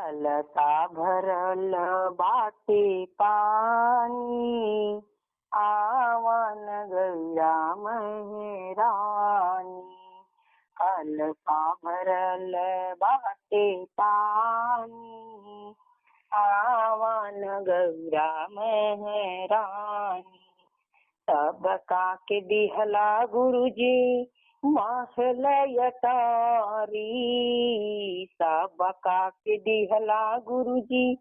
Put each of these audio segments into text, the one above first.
अलता भरल बाटे पानी, आवन गौरा महरानी। अलता भरल बाटे पानी, आवन गौरा महरानी। सबका के दिहला गुरुजी महलय तारी, सबका के दिहला गुरुजी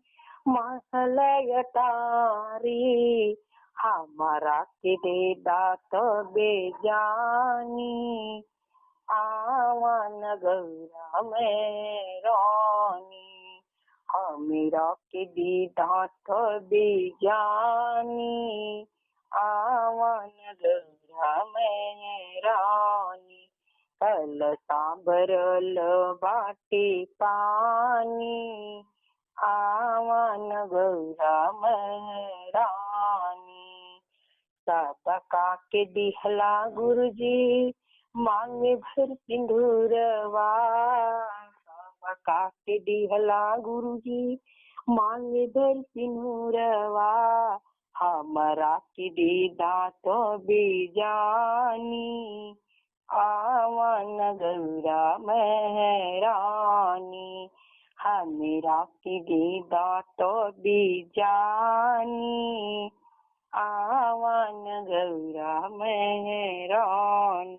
महलय तारी। हमारा के दे दात बेजानी, आवन गौरा महरानी। हमीरा के दे दात बेजानी, आवन गौरा महरानी। कलसा भरल बाटे पानी, आवन गौरा महरानी। सबका के दिहला गुरुजी मांगे भर सिंदूरवा, सबका के दिहला गुरुजी मांगे भर सिंदूरवा। हमारा के दे दात बेजानी, आवन गौरा महरानी। हमेरा के दे दात बेजानी, आवन गौरा महरानी।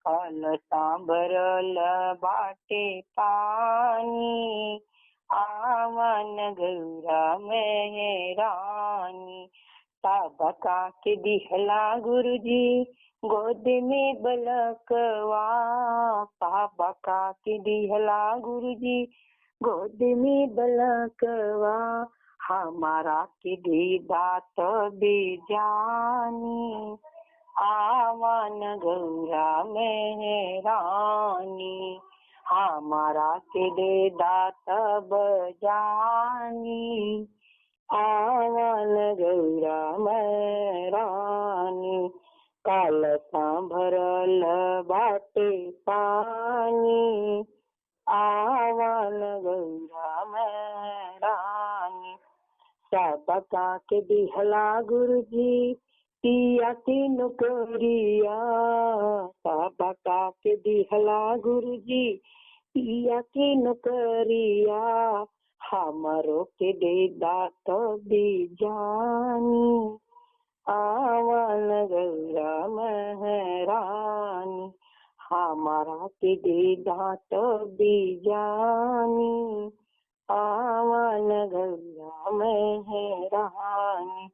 कलसा भरल बाटे पानी, आवन गौरा महरानी। सबका के दिहला गुरुजी गोद में बलकवा, सबका के दिहला गुरुजी गोद में बलकवा। हमारा के दे दात बेजानी, आवन गौरा महरानी। हमारा के दे दात बजानी, आवन गौरा महरानी। कलसा भरल बाटे पानी, आवन गौरा महरानी। सबका के दिहला गुरुजी पिया के नौकरिया, सबका के दिहला गुरुजी पिया के नौकरिया। हमारो के दे दात बेजानी, आवन गौरा महरानी। हमारा के दे दात बेजानी, आवन गौरा महरानी।